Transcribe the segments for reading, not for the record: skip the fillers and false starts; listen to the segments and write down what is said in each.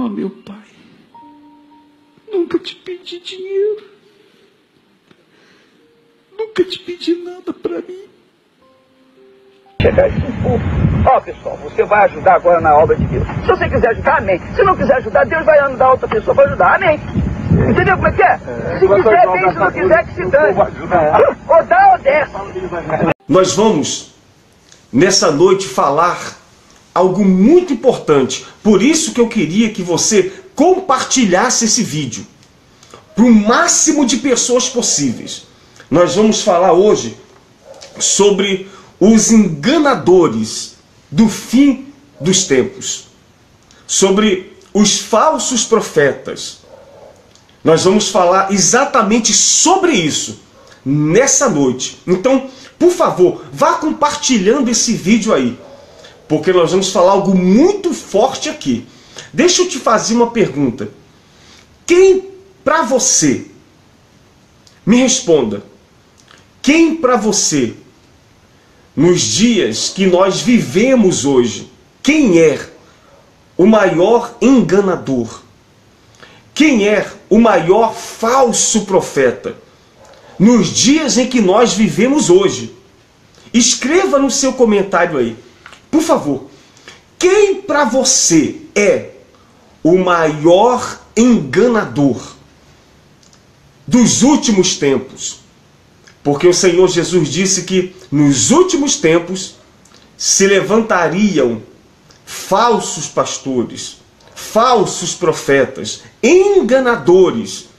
Oh, meu Pai, nunca te pedi dinheiro, nunca te pedi nada para mim. Chegar esse povo. Ó, pessoal, você vai ajudar agora na obra de Deus. Se você quiser ajudar, amém. Se não quiser ajudar, Deus vai andar outra pessoa para ajudar, amém. Entendeu como é que é? Se quiser, bem, se não quiser, que se dane. Ou dá ou desce. Nós vamos, nessa noite, falar algo muito importante. Por isso que eu queria que você compartilhasse esse vídeo para o máximo de pessoas possíveis. Nós vamos falar hoje sobre os enganadores do fim dos tempos, sobre os falsos profetas. Nós vamos falar exatamente sobre isso nessa noite. Então, por favor, vá compartilhando esse vídeo aí, porque nós vamos falar algo muito forte aqui. Deixa eu te fazer uma pergunta. Quem para você, me responda, quem para você, nos dias que nós vivemos hoje, quem é o maior enganador? Quem é o maior falso profeta? Nos dias em que nós vivemos hoje. Escreva no seu comentário aí, por favor. Quem para você é o maior enganador dos últimos tempos? Porque o Senhor Jesus disse que nos últimos tempos se levantariam falsos pastores, falsos profetas, enganadores,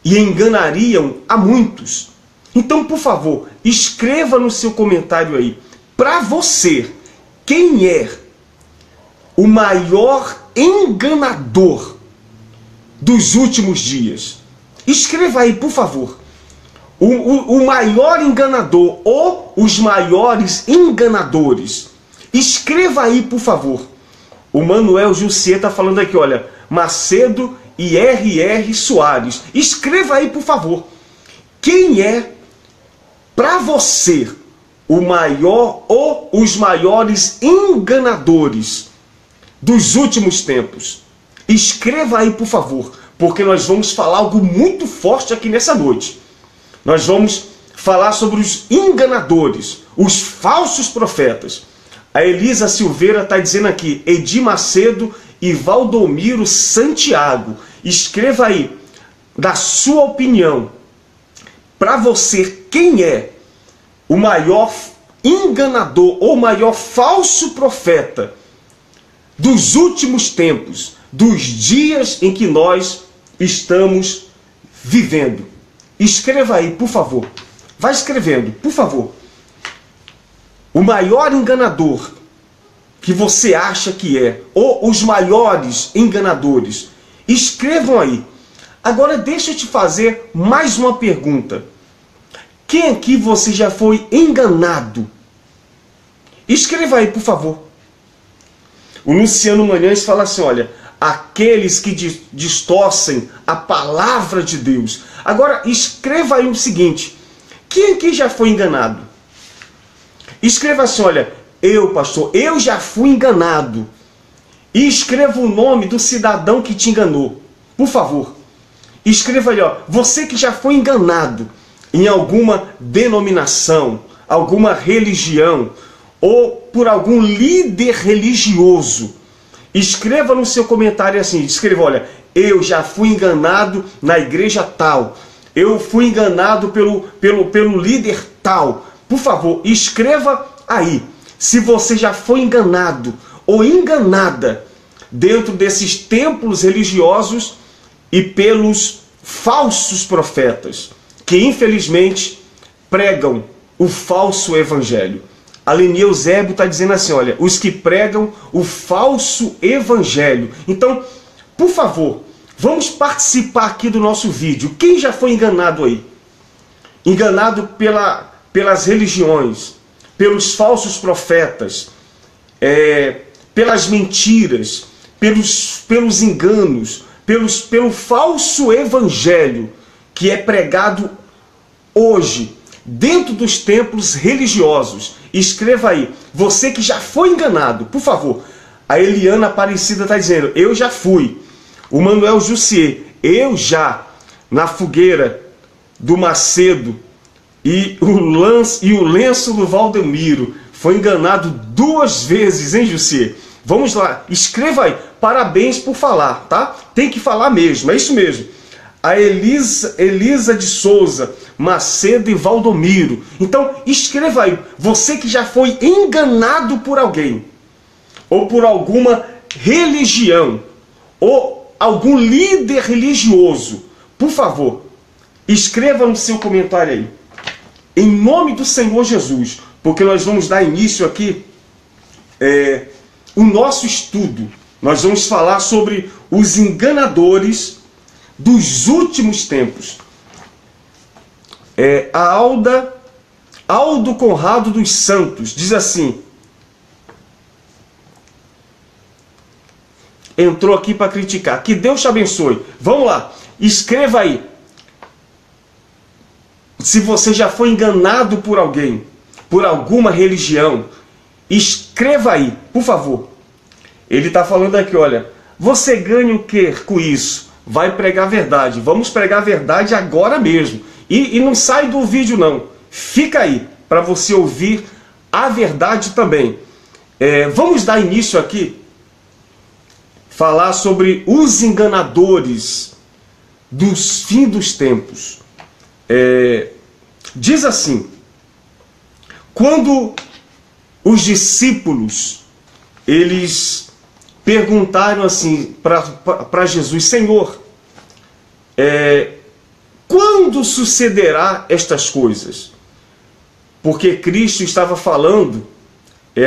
e enganariam a muitos. Então, por favor, escreva no seu comentário aí, para você, quem é o maior enganador dos últimos dias? Escreva aí, por favor. O maior enganador ou os maiores enganadores. Escreva aí, por favor. O Manuel Jussier está falando aqui, olha, Macedo e R.R. Soares. Escreva aí, por favor. Quem é, para você, o maior ou os maiores enganadores dos últimos tempos? Escreva aí, por favor, porque nós vamos falar algo muito forte aqui nessa noite. Nós vamos falar sobre os enganadores, os falsos profetas. A Elisa Silveira está dizendo aqui, Edir Macedo e Valdomiro Santiago. Escreva aí, da sua opinião, para você, quem é o maior enganador ou maior falso profeta dos últimos tempos, dos dias em que nós estamos vivendo? Escreva aí, por favor. Vai escrevendo, por favor. O maior enganador que você acha que é, ou os maiores enganadores. Escrevam aí. Agora deixa eu te fazer mais uma pergunta. Quem aqui você já foi enganado? Escreva aí, por favor. O Luciano Manhães fala assim, olha, aqueles que distorcem a palavra de Deus. Agora, escreva aí o seguinte, quem aqui já foi enganado? Escreva assim, olha, eu, pastor, eu já fui enganado. E escreva o nome do cidadão que te enganou. Por favor. Escreva aí, ó, você que já foi enganado em alguma denominação, alguma religião, ou por algum líder religioso. Escreva no seu comentário assim, escreva, olha, eu já fui enganado na igreja tal, eu fui enganado pelo líder tal. Por favor, escreva aí, se você já foi enganado ou enganada dentro desses templos religiosos e pelos falsos profetas, que infelizmente pregam o falso evangelho. A Leni Eusébio está dizendo assim, olha, os que pregam o falso evangelho. Então, por favor, vamos participar aqui do nosso vídeo. Quem já foi enganado aí? Enganado pelas religiões, pelos falsos profetas, pelas mentiras, pelos enganos, pelo falso evangelho que é pregado hoje dentro dos templos religiosos. Escreva aí, você que já foi enganado, por favor. A Eliana Aparecida está dizendo, eu já fui. o Manuel Jussier. Eu já, na fogueira do Macedo e o lenço do Valdemiro, foi enganado 2 vezes, hein, Jussier? Vamos lá, escreva aí. Parabéns por falar, tá? Tem que falar mesmo, é isso mesmo. A Elisa de Souza, Macedo e Valdomiro. Então, escreva aí. Você que já foi enganado por alguém, ou por alguma religião, ou algum líder religioso, por favor, escreva no seu comentário aí. Em nome do Senhor Jesus, porque nós vamos dar início aqui o nosso estudo. Nós vamos falar sobre os enganadores dos últimos tempos. Aldo Conrado dos Santos diz assim: entrou aqui para criticar. Que Deus te abençoe. Vamos lá, escreva aí. Se você já foi enganado por alguém, por alguma religião, escreva aí, por favor. Ele está falando aqui, olha, você ganha o que com isso? Vai pregar a verdade. Vamos pregar a verdade agora mesmo. E não sai do vídeo não. Fica aí, para você ouvir a verdade também. Vamos dar início aqui, falar sobre os enganadores dos fins dos tempos. Diz assim: quando os discípulos, eles perguntaram assim para Jesus: Senhor, quando sucederá estas coisas? Porque Cristo estava falando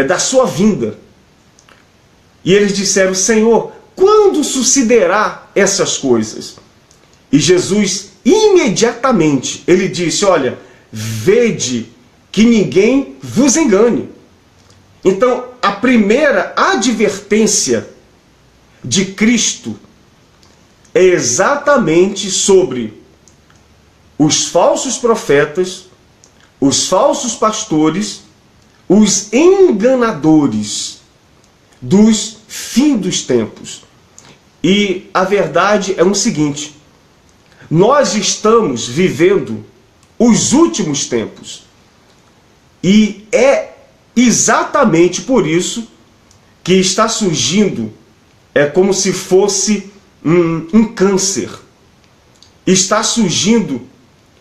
da sua vinda. E eles disseram: Senhor, quando sucederá essas coisas? E Jesus, imediatamente, ele disse: olha, vede que ninguém vos engane. Então, a primeira advertência de Cristo é exatamente sobre os falsos profetas, os falsos pastores, os enganadores dos fins dos tempos. E a verdade é o seguinte: nós estamos vivendo os últimos tempos. E é exatamente por isso que está surgindo, como se fosse um câncer. Está surgindo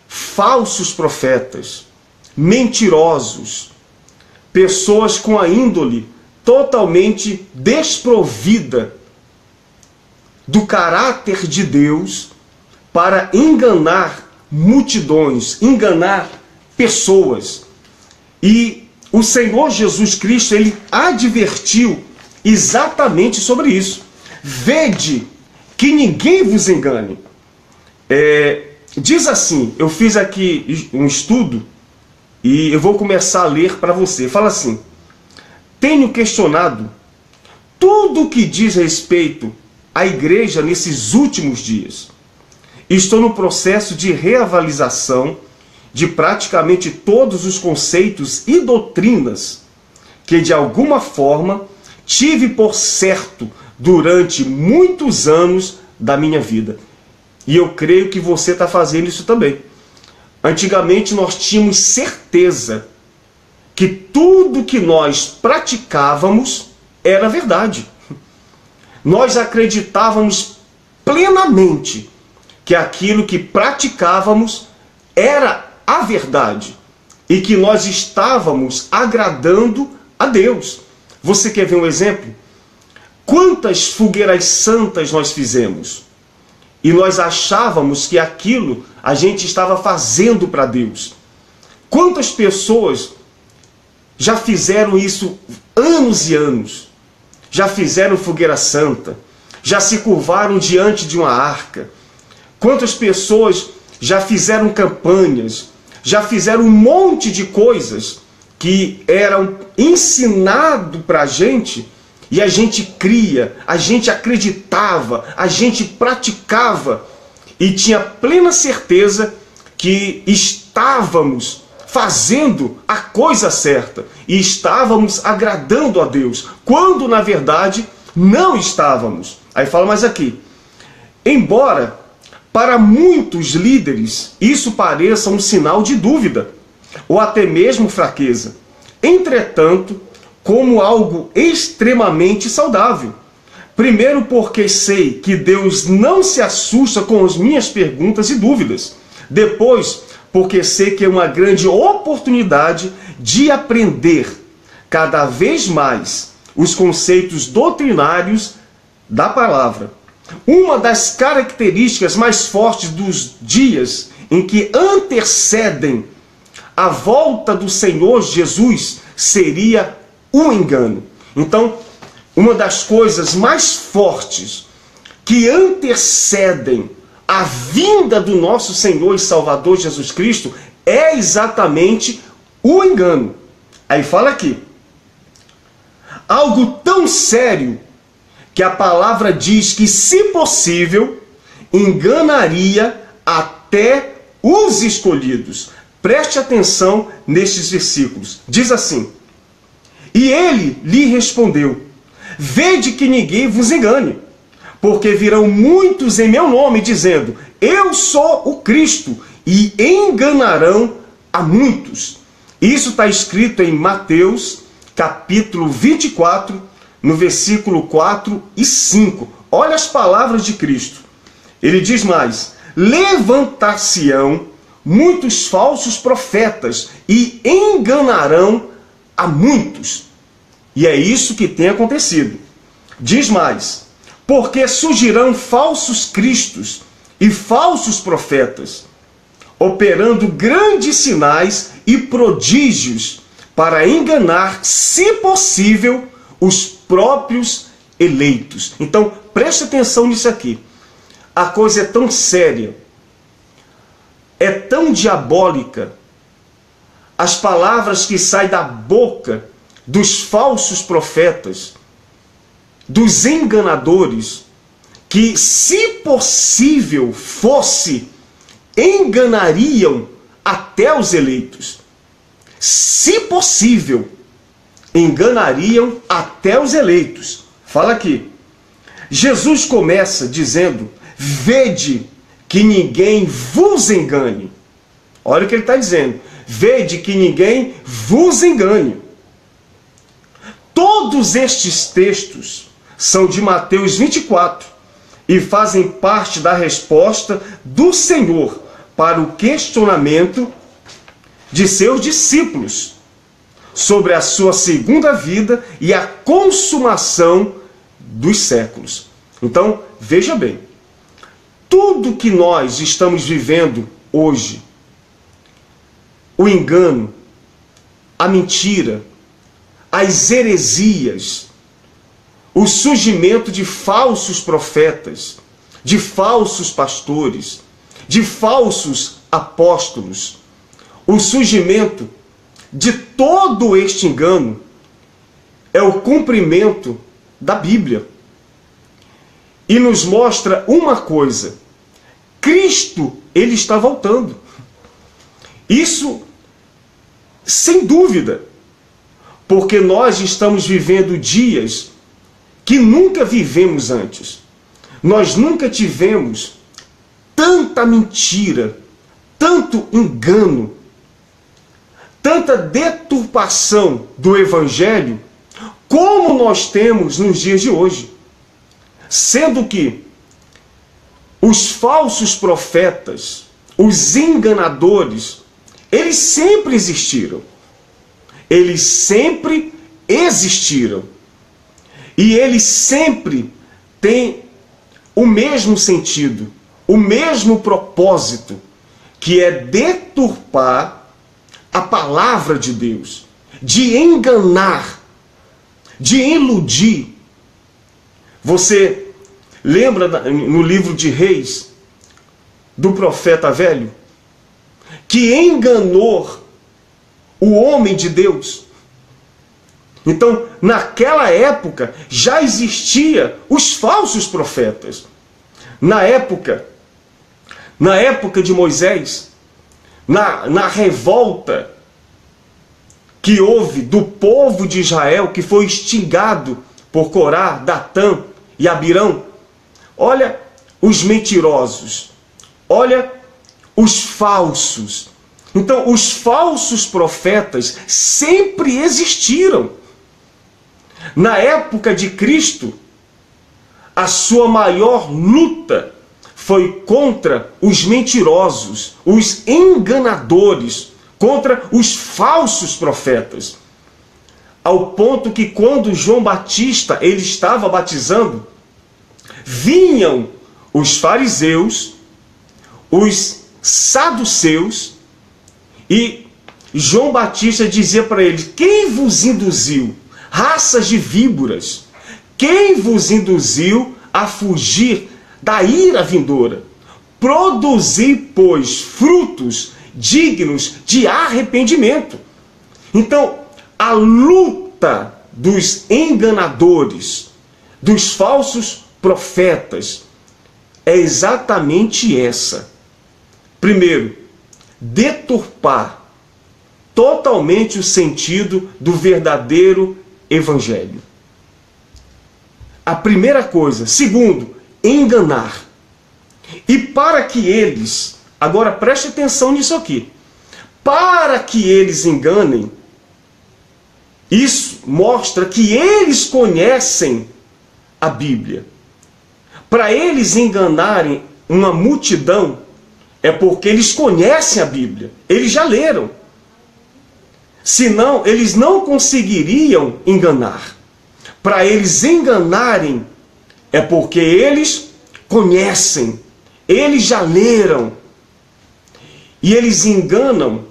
falsos profetas, mentirosos, pessoas com a índole totalmente desprovida do caráter de Deus para enganar multidões, enganar pessoas. E o Senhor Jesus Cristo, ele advertiu exatamente sobre isso. Vede que ninguém vos engane. Diz assim, eu fiz aqui um estudo e eu vou começar a ler para você. Fala assim: tenho questionado tudo o que diz respeito à igreja nesses últimos dias. Estou no processo de reavaliação de praticamente todos os conceitos e doutrinas que de alguma forma tive por certo durante muitos anos da minha vida. E eu creio que você está fazendo isso também. Antigamente nós tínhamos certeza que tudo que nós praticávamos era verdade. Nós acreditávamos plenamente que aquilo que praticávamos era a verdade e que nós estávamos agradando a Deus. Você quer ver um exemplo? Quantas fogueiras santas nós fizemos e nós achávamos que aquilo a gente estava fazendo para Deus. Quantas pessoas já fizeram isso anos e anos? Já fizeram fogueira santa, já se curvaram diante de uma arca. Quantas pessoas já fizeram campanhas, já fizeram um monte de coisas que eram ensinado para a gente, e a gente cria, a gente acreditava, a gente praticava e tinha plena certeza que estávamos fazendo a coisa certa e estávamos agradando a Deus, quando na verdade não estávamos. Aí fala mais aqui: Embora para muitos líderes isso pareça um sinal de dúvida ou até mesmo fraqueza, entretanto, como algo extremamente saudável. Primeiro, porque sei que Deus não se assusta com as minhas perguntas e dúvidas. Depois, porque sei que é uma grande oportunidade de aprender cada vez mais os conceitos doutrinários da palavra. Uma das características mais fortes dos dias em que antecedem a volta do Senhor Jesus seria o engano. Então, uma das coisas mais fortes que antecedem a vinda do nosso Senhor e Salvador Jesus Cristo é exatamente o engano. Aí fala aqui, algo tão sério que a palavra diz que, se possível, enganaria até os escolhidos. Preste atenção nestes versículos. Diz assim: e ele lhe respondeu: vede que ninguém vos engane, porque virão muitos em meu nome, dizendo: eu sou o Cristo, e enganarão a muitos. Isso está escrito em Mateus, capítulo 24, no versículo 4 e 5. Olha as palavras de Cristo. Ele diz mais: levantar-se-ão muitos falsos profetas e enganarão a muitos. E é isso que tem acontecido. Diz mais: porque surgirão falsos cristos e falsos profetas, operando grandes sinais e prodígios para enganar, se possível, os próprios eleitos. Então, preste atenção nisso aqui. A coisa é tão séria, é tão diabólica, as palavras que saem da boca dos falsos profetas, dos enganadores, que, se possível fosse, enganariam até os eleitos. Se possível, enganariam até os eleitos. Fala aqui. Jesus começa dizendo: vede que ninguém vos engane. Olha o que ele está dizendo. Vede que ninguém vos engane. Todos estes textos são de Mateus 24 e fazem parte da resposta do Senhor para o questionamento de seus discípulos sobre a sua segunda vida e a consumação dos séculos. Então, veja bem, tudo que nós estamos vivendo hoje, o engano, a mentira, as heresias, o surgimento de falsos profetas, de falsos pastores, de falsos apóstolos, o surgimento de todo este engano é o cumprimento da Bíblia. E nos mostra uma coisa: Cristo, ele está voltando. Isso, sem dúvida, porque nós estamos vivendo dias que nunca vivemos antes. Nós nunca tivemos tanta mentira, tanto engano, tanta deturpação do Evangelho como nós temos nos dias de hoje. Sendo que os falsos profetas, os enganadores, eles sempre existiram. Eles sempre existiram. E eles sempre têm o mesmo sentido, o mesmo propósito, que é deturpar a palavra de Deus, de enganar, de iludir. Você lembra no livro de Reis, do profeta velho, que enganou o homem de Deus? Então, naquela época, já existia os falsos profetas. Na época de Moisés, na revolta que houve do povo de Israel, que foi instigado por Corá, Datã e Abirão, olha os mentirosos, olha os falsos. Então, os falsos profetas sempre existiram. Na época de Cristo, a sua maior luta foi contra os mentirosos, os enganadores, contra os falsos profetas. Ao ponto que quando João Batista ele estava batizando, vinham os fariseus, os saduceus, e João Batista dizia para eles: quem vos induziu, raças de víboras, quem vos induziu a fugir da ira vindoura? Produzi, pois, frutos dignos de arrependimento. Então, a luta dos enganadores, dos falsos profetas, é exatamente essa. Primeiro, deturpar totalmente o sentido do verdadeiro evangelho. A primeira coisa. Segundo, enganar. E para que eles, agora preste atenção nisso aqui, para que eles enganem, isso mostra que eles conhecem a Bíblia. Para eles enganarem uma multidão, é porque eles conhecem a Bíblia. Eles já leram. Senão, eles não conseguiriam enganar. Para eles enganarem, é porque eles conhecem. Eles já leram. E eles enganam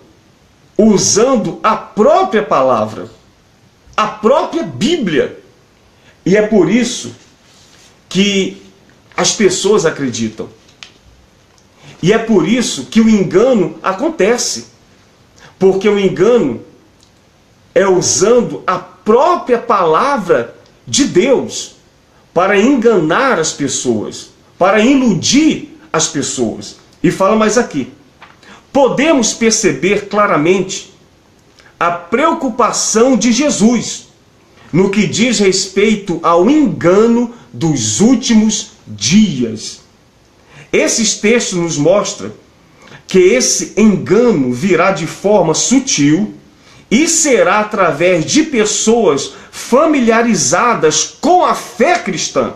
usando a própria palavra, a própria Bíblia. E é por isso que as pessoas acreditam. E é por isso que o engano acontece. Porque o engano é usando a própria palavra de Deus para enganar as pessoas, para iludir as pessoas. E fala mais aqui. Podemos perceber claramente a preocupação de Jesus no que diz respeito ao engano dos últimos dias. Esses textos nos mostram que esse engano virá de forma sutil e será através de pessoas familiarizadas com a fé cristã.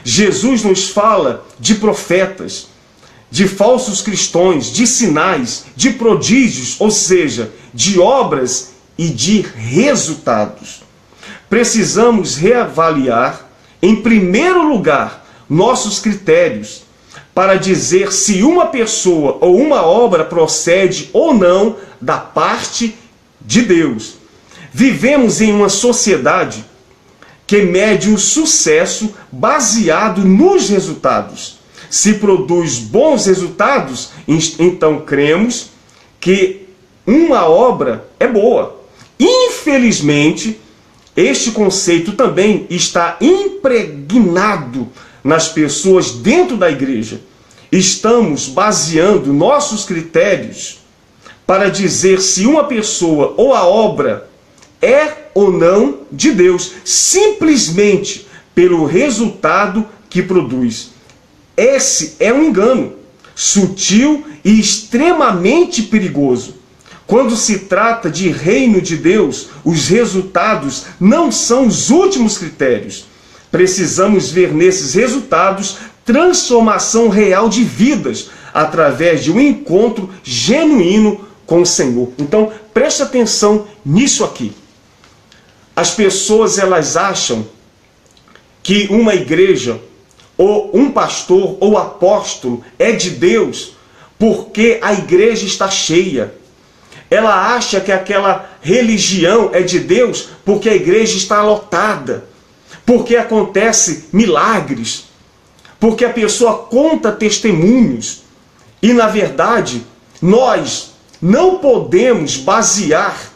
Jesus nos fala de profetas, de falsos cristãos, de sinais, de prodígios, ou seja, de obras e de resultados. Precisamos reavaliar, em primeiro lugar, nossos critérios para dizer se uma pessoa ou uma obra procede ou não da parte de Deus. Vivemos em uma sociedade que mede o sucesso baseado nos resultados. Se produz bons resultados, então cremos que uma obra é boa. Infelizmente, este conceito também está impregnado nas pessoas dentro da igreja. Estamos baseando nossos critérios para dizer se uma pessoa ou a obra é ou não de Deus, simplesmente pelo resultado que produz. Esse é um engano sutil e extremamente perigoso. Quando se trata de reino de Deus, os resultados não são os últimos critérios. Precisamos ver nesses resultados transformação real de vidas através de um encontro genuíno com o Senhor. Então, preste atenção nisso aqui. As pessoas, elas acham que uma igreja, ou um pastor, ou apóstolo é de Deus porque a igreja está cheia. Ela acha que aquela religião é de Deus porque a igreja está lotada, porque acontece milagres, porque a pessoa conta testemunhos. E na verdade, nós não podemos basear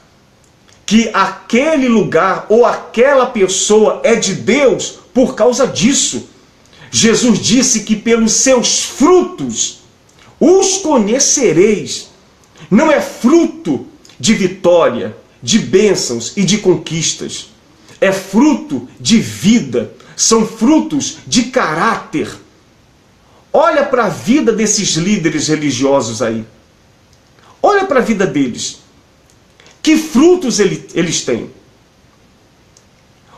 que aquele lugar ou aquela pessoa é de Deus por causa disso. Jesus disse que pelos seus frutos os conhecereis. Não é fruto de vitória, de bênçãos e de conquistas. É fruto de vida. São frutos de caráter. Olha para a vida desses líderes religiosos aí. Olha para a vida deles. Que frutos eles têm?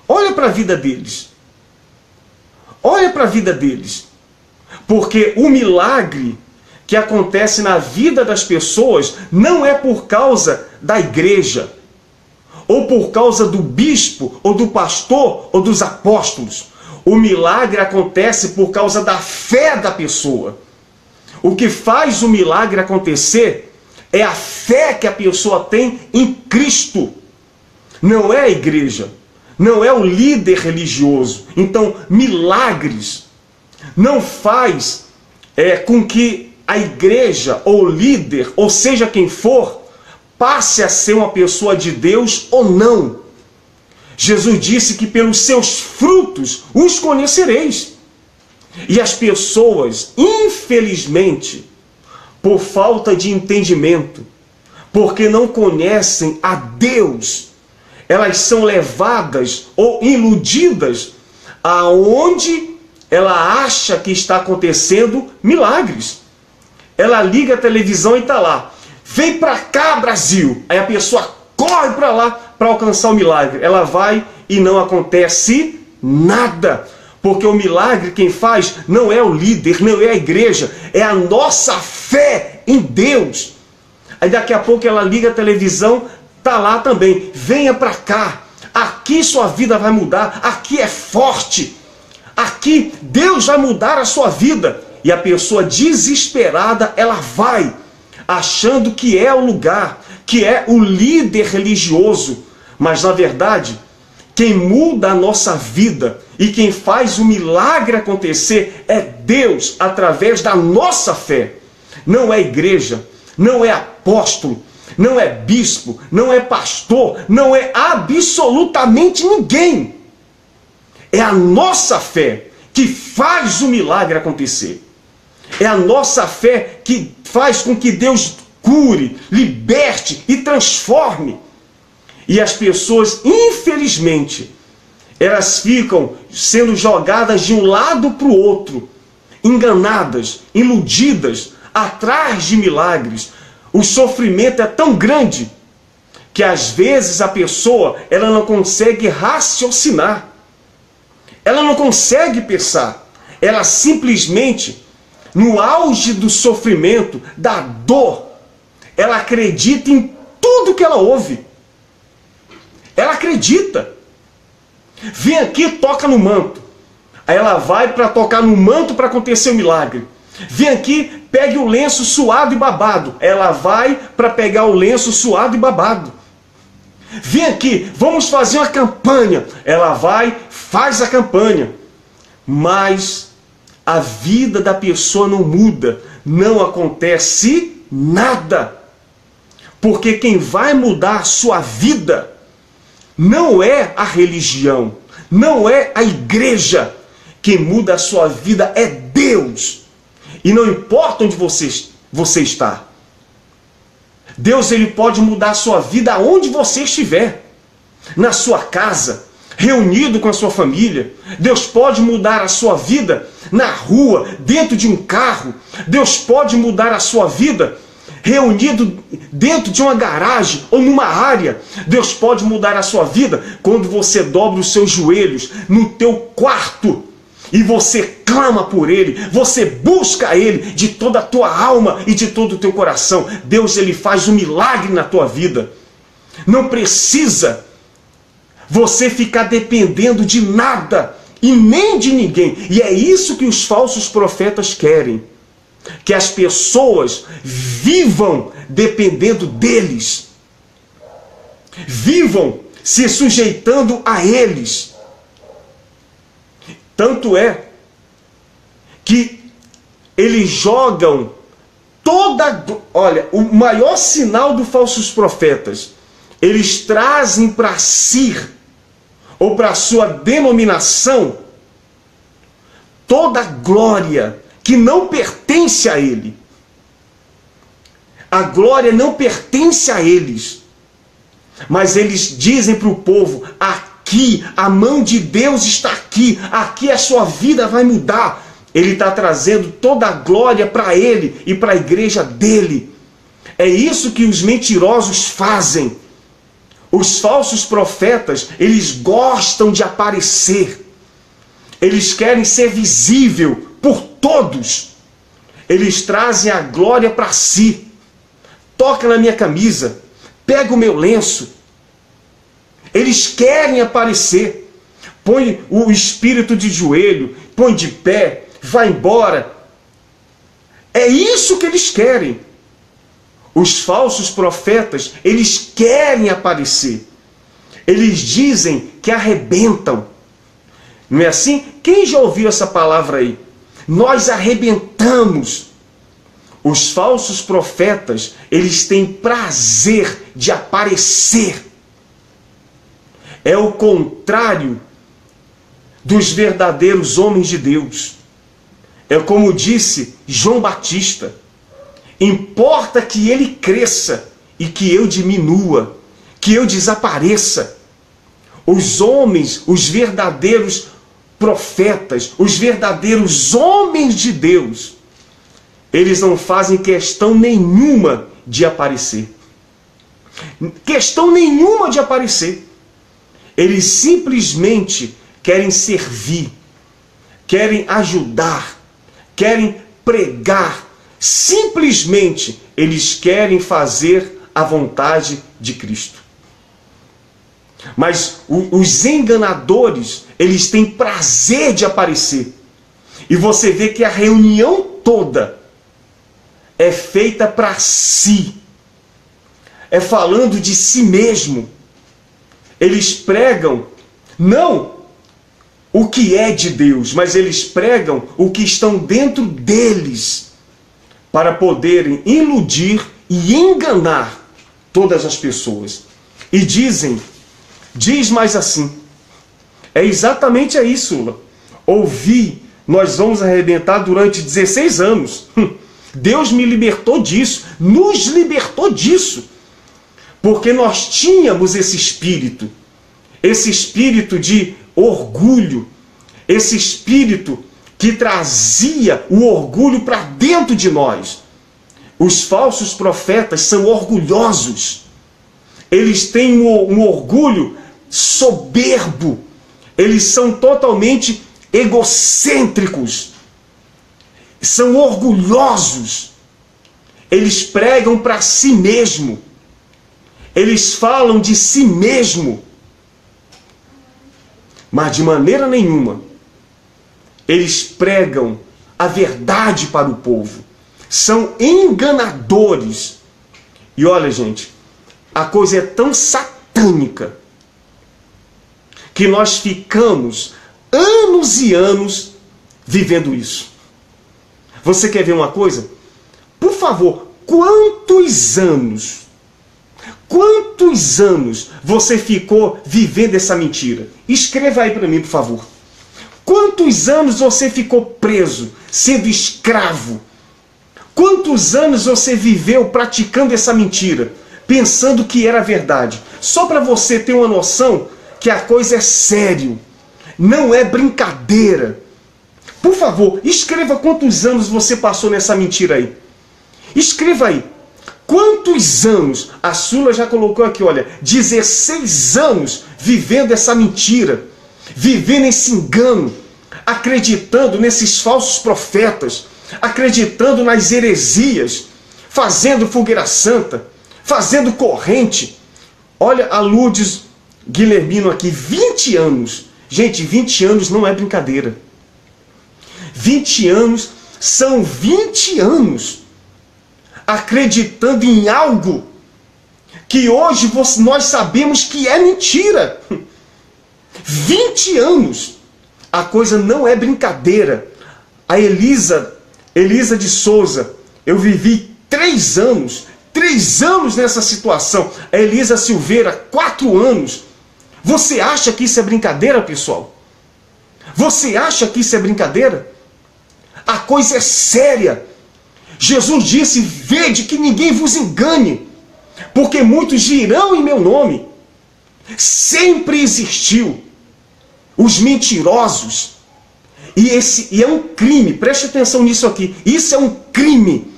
Olha para a vida deles. Olha para a vida deles. Porque o milagre que acontece na vida das pessoas não é por causa da igreja, ou por causa do bispo, ou do pastor, ou dos apóstolos. O milagre acontece por causa da fé da pessoa. O que faz o milagre acontecer é a fé que a pessoa tem em Cristo. Não é a igreja, não é o líder religioso. Então, milagres não faz com que a igreja, ou líder, ou seja quem for, passe a ser uma pessoa de Deus ou não. Jesus disse que pelos seus frutos os conhecereis. E as pessoas, infelizmente, por falta de entendimento, porque não conhecem a Deus, elas são levadas ou iludidas aonde ela acha que está acontecendo milagres. Ela liga a televisão e está lá. Vem para cá, Brasil! Aí a pessoa corre para lá para alcançar o milagre. Ela vai e não acontece nada. Porque o milagre quem faz não é o líder, não é a igreja, é a nossa fé em Deus. Aí daqui a pouco ela liga a televisão, tá lá também. Venha para cá. Aqui sua vida vai mudar. Aqui é forte. Aqui Deus vai mudar a sua vida. E a pessoa desesperada, ela vai, achando que é o lugar, que é o líder religioso. Mas na verdade, quem muda a nossa vida e quem faz o milagre acontecer é Deus, através da nossa fé. Não é igreja, não é apóstolo, não é bispo, não é pastor, não é absolutamente ninguém. É a nossa fé que faz o milagre acontecer. É a nossa fé que faz com que Deus cure, liberte e transforme. E as pessoas, infelizmente, elas ficam sendo jogadas de um lado para o outro, enganadas, iludidas, atrás de milagres. O sofrimento é tão grande que às vezes a pessoa ela não consegue raciocinar. Ela não consegue pensar. Ela simplesmente, no auge do sofrimento, da dor, ela acredita em tudo que ela ouve. Ela acredita. Vem aqui, toca no manto. Aí ela vai para tocar no manto para acontecer o milagre. Vem aqui, pegue o lenço suado e babado. Ela vai para pegar o lenço suado e babado. Vem aqui, vamos fazer uma campanha. Ela vai, faz a campanha. Mas a vida da pessoa não muda. Não acontece nada. Porque quem vai mudar a sua vida não é a religião, não é a igreja. Quem muda a sua vida é Deus. E não importa onde você está. Deus ele pode mudar a sua vida aonde você estiver. Na sua casa, reunido com a sua família. Deus pode mudar a sua vida na rua, dentro de um carro. Deus pode mudar a sua vida reunido dentro de uma garagem ou numa área. Deus pode mudar a sua vida quando você dobra os seus joelhos no teu quarto e você clama por Ele, você busca Ele de toda a tua alma e de todo o teu coração. Deus ele faz um milagre na tua vida. Não precisa você ficar dependendo de nada e nem de ninguém. E é isso que os falsos profetas querem. Que as pessoas vivam dependendo deles. Vivam se sujeitando a eles. Tanto é que eles jogam toda... Olha, o maior sinal dos falsos profetas, eles trazem para si, ou para a sua denominação, toda a glória que não pertence a ele. A glória não pertence a eles. Mas eles dizem para o povo, aqui, a mão de Deus está aqui, aqui a sua vida vai mudar. Ele está trazendo toda a glória para ele e para a igreja dele. É isso que os mentirosos fazem. Os falsos profetas, eles gostam de aparecer. Eles querem ser visível por todos. Eles trazem a glória para si. Toca na minha camisa. Pega o meu lenço. Eles querem aparecer. Põe o espírito de joelho, põe de pé, vai embora. É isso que eles querem. Os falsos profetas, eles querem aparecer. Eles dizem que arrebentam. Não é assim? Quem já ouviu essa palavra aí? Nós arrebentamos. Os falsos profetas, eles têm prazer de aparecer. É o contrário dos verdadeiros homens de Deus. É como disse João Batista: importa que ele cresça e que eu diminua, que eu desapareça. Os homens, os verdadeiros profetas, os verdadeiros homens de Deus, eles não fazem questão nenhuma de aparecer. Questão nenhuma de aparecer. Eles simplesmente querem servir, querem ajudar, querem pregar. Simplesmente eles querem fazer a vontade de Cristo. Mas os enganadores, eles têm prazer de aparecer. E você vê que a reunião toda é feita para si. É falando de si mesmo. Eles pregam não o que é de Deus, mas eles pregam o que estão dentro deles, para poderem iludir e enganar todas as pessoas. E diz mais assim, é exatamente isso. Ouvi, nós vamos arrebentar durante 16 anos. Deus me libertou disso, nos libertou disso, porque nós tínhamos esse espírito de orgulho, esse espírito que trazia o orgulho para dentro de nós. Os falsos profetas são orgulhosos. Eles têm um orgulho soberbo. Eles são totalmente egocêntricos. São orgulhosos. Eles pregam para si mesmo. Eles falam de si mesmo. Mas de maneira nenhuma eles pregam a verdade para o povo. São enganadores. E olha, gente, a coisa é tão satânica que nós ficamos anos e anos vivendo isso. Você quer ver uma coisa? Por favor, quantos anos você ficou vivendo essa mentira? Escreva aí para mim, por favor. Quantos anos você ficou preso, sendo escravo? Quantos anos você viveu praticando essa mentira, pensando que era verdade? Só para você ter uma noção que a coisa é sério, não é brincadeira. Por favor, escreva quantos anos você passou nessa mentira aí. Escreva aí. Quantos anos? A Sula já colocou aqui, olha, 16 anos vivendo essa mentira, vivendo esse engano, acreditando nesses falsos profetas, acreditando nas heresias, fazendo fogueira santa, fazendo corrente. Olha a Lourdes Guilhermino aqui, 20 anos. Gente, 20 anos não é brincadeira. 20 anos são 20 anos acreditando em algo que hoje nós sabemos que é mentira. 20 anos. A coisa não é brincadeira. A Elisa de Souza, eu vivi 3 anos nessa situação. A Elisa Silveira, 4 anos. Você acha que isso é brincadeira, pessoal? Você acha que isso é brincadeira? A coisa é séria. Jesus disse, vede que ninguém vos engane, porque muitos dirão em meu nome. Sempre existiu os mentirosos. E é um crime, preste atenção nisso aqui. Isso é um crime.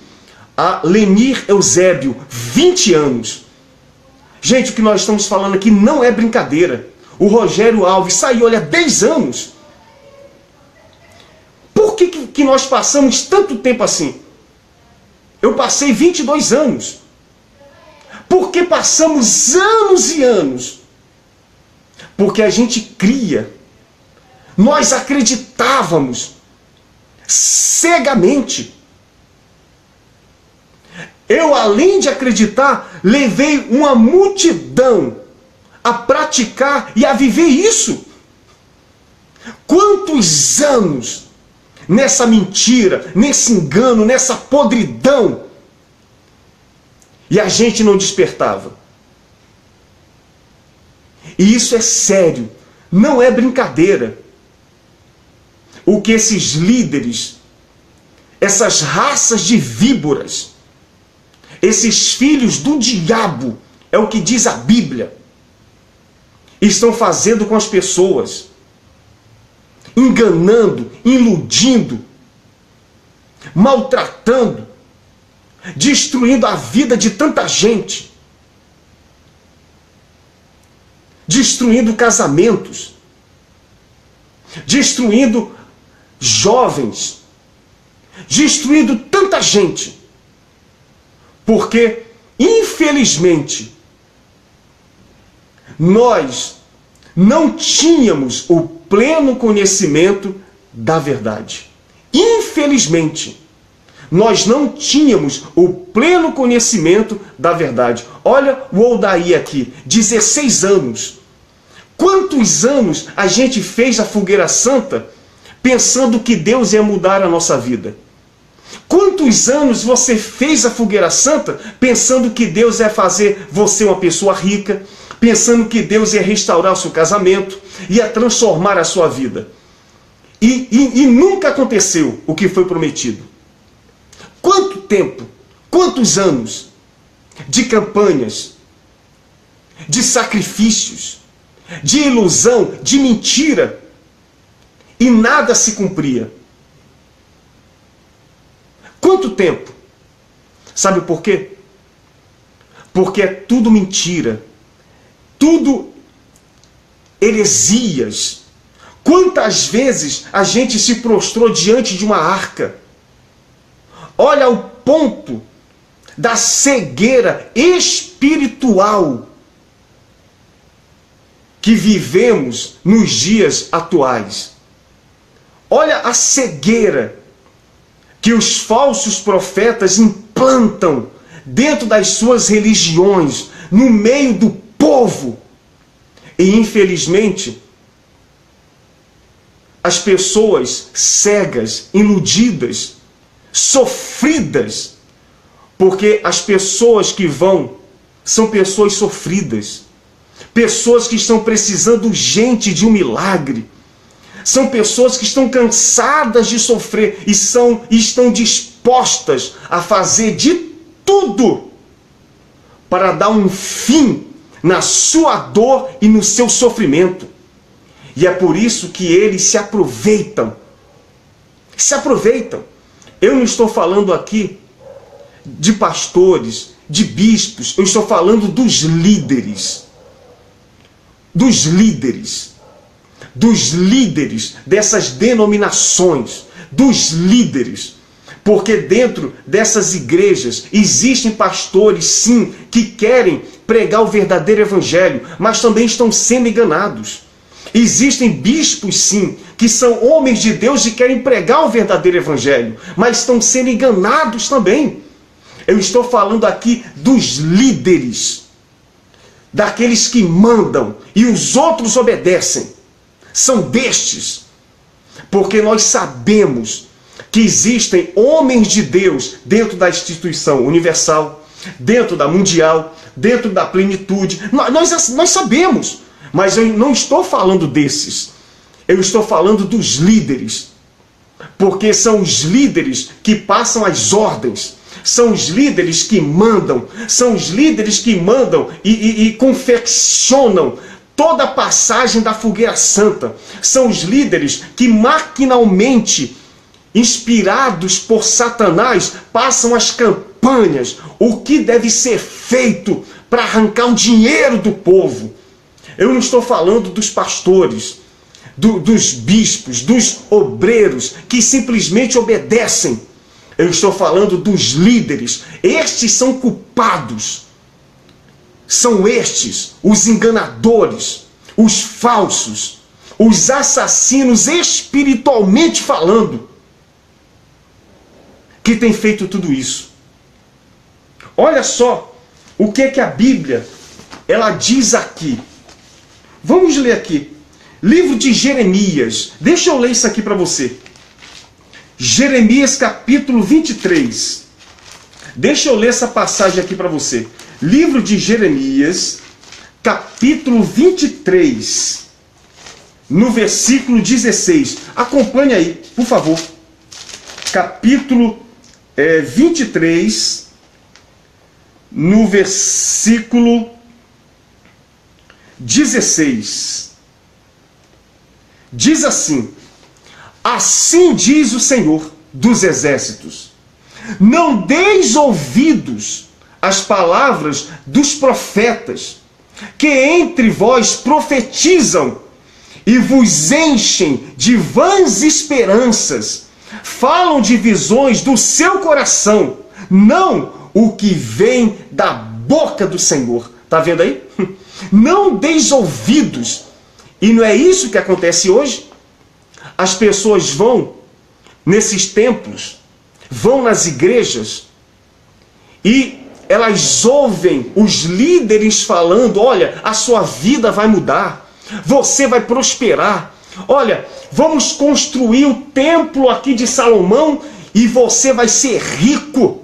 A Lenir Eusébio, 20 anos. Gente, o que nós estamos falando aqui não é brincadeira. O Rogério Alves saiu, olha, 10 anos. Por que nós passamos tanto tempo assim? Eu passei 22 anos. Por que passamos anos e anos? Porque a gente cria. Nós acreditávamos cegamente. Eu, além de acreditar, levei uma multidão a praticar e a viver isso. Quantos anos nessa mentira, nesse engano, nessa podridão, e a gente não despertava. E isso é sério, não é brincadeira. O que esses líderes, essas raças de víboras, esses filhos do diabo, é o que diz a Bíblia, estão fazendo com as pessoas, enganando, iludindo, maltratando, destruindo a vida de tanta gente, destruindo casamentos, destruindo jovens, destruindo tanta gente, porque, infelizmente, nós não tínhamos o pleno conhecimento da verdade. Infelizmente, nós não tínhamos o pleno conhecimento da verdade. Olha o Odaí aqui, 16 anos. Quantos anos a gente fez a fogueira santa pensando que Deus ia mudar a nossa vida? Quantos anos você fez a fogueira santa pensando que Deus ia fazer você uma pessoa rica, pensando que Deus ia restaurar o seu casamento, ia transformar a sua vida? E nunca aconteceu o que foi prometido. Quanto tempo, quantos anos de campanhas, de sacrifícios, de ilusão, de mentira, e nada se cumpria. Quanto tempo? Sabe por quê? Porque é tudo mentira, tudo heresias. Quantas vezes a gente se prostrou diante de uma arca? Olha o ponto da cegueira espiritual que vivemos nos dias atuais. Olha a cegueira que os falsos profetas implantam dentro das suas religiões, no meio do povo. E, infelizmente, as pessoas cegas, iludidas, sofridas, porque as pessoas que vão são pessoas sofridas, pessoas que estão precisando urgente de um milagre, são pessoas que estão cansadas de sofrer e estão dispostas a fazer de tudo para dar um fim na sua dor e no seu sofrimento. E é por isso que eles se aproveitam. Se aproveitam. Eu não estou falando aqui de pastores, de bispos, eu estou falando dos líderes. Dos líderes. Dos líderes dessas denominações. Dos líderes. Porque dentro dessas igrejas existem pastores, sim, que querem pregar o verdadeiro evangelho, mas também estão sendo enganados. Existem bispos, sim, que são homens de Deus e querem pregar o verdadeiro evangelho, mas estão sendo enganados também. Eu estou falando aqui dos líderes, daqueles que mandam e os outros obedecem. São destes, porque nós sabemos que existem homens de Deus dentro da instituição universal, dentro da mundial, dentro da plenitude. Nós sabemos, mas eu não estou falando desses. Eu estou falando dos líderes, porque são os líderes que passam as ordens, são os líderes que mandam, são os líderes que mandam e confeccionam toda a passagem da fogueira santa. São os líderes que maquinalmente, inspirados por Satanás, passam as campanhas, o que deve ser feito para arrancar o dinheiro do povo. Eu não estou falando dos pastores, dos bispos, dos obreiros que simplesmente obedecem. Eu estou falando dos líderes. Estes são culpados. São estes os enganadores, os falsos, os assassinos espiritualmente falando, que têm feito tudo isso. Olha só o que é que a Bíblia ela diz aqui. Vamos ler aqui. Livro de Jeremias. Deixa eu ler isso aqui para você. Jeremias capítulo 23. Deixa eu ler essa passagem aqui para você. Livro de Jeremias, capítulo 23, no versículo 16. Acompanhe aí, por favor. Capítulo 23, no versículo 16. Diz assim: assim diz o Senhor dos exércitos: não deis ouvidos às palavras dos profetas, que entre vós profetizam e vos enchem de vãs esperanças, falam de visões do seu coração, não o que vem da boca do Senhor. Está vendo aí? Não deis ouvidos. E não é isso que acontece hoje? As pessoas vão nesses templos, vão nas igrejas e elas ouvem os líderes falando: olha, a sua vida vai mudar, você vai prosperar, olha, vamos construir o templo aqui de Salomão e você vai ser rico.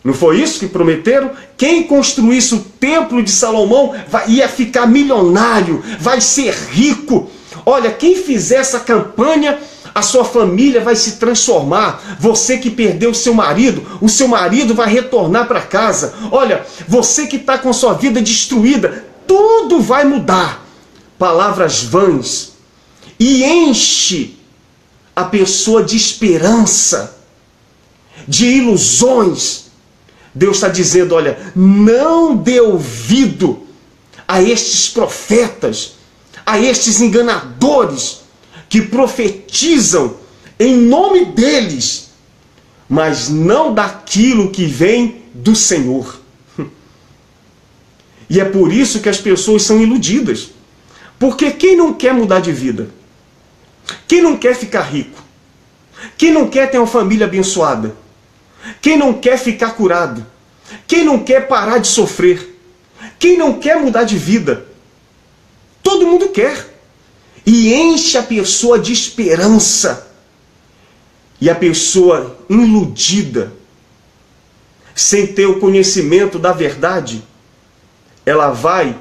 Não foi isso que prometeram? Quem construísse o templo de Salomão ia ficar milionário, vai ser rico. Olha, quem fizer essa campanha, a sua família vai se transformar. Você que perdeu o seu marido vai retornar para casa. Olha, você que está com sua vida destruída, tudo vai mudar. Palavras vãs. E enche a pessoa de esperança, de ilusões. Deus está dizendo: olha, não dê ouvido a estes profetas, a estes enganadores que profetizam em nome deles, mas não daquilo que vem do Senhor. E é por isso que as pessoas são iludidas. Porque quem não quer mudar de vida? Quem não quer ficar rico? Quem não quer ter uma família abençoada? Quem não quer ficar curado? Quem não quer parar de sofrer? Quem não quer mudar de vida? Todo mundo quer. E enche a pessoa de esperança. E a pessoa iludida, sem ter o conhecimento da verdade, ela vai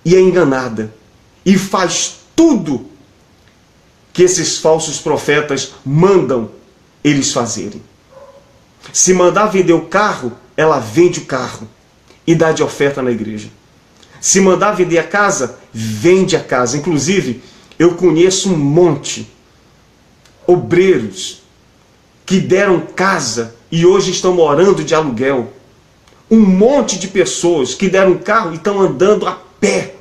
e é enganada. E faz tudo que esses falsos profetas mandam eles fazerem. Se mandar vender o carro, ela vende o carro e dá de oferta na igreja. Se mandar vender a casa, vende a casa. Inclusive, eu conheço um monte obreiros que deram casa e hoje estão morando de aluguel. Um monte de pessoas que deram carro e estão andando a pé.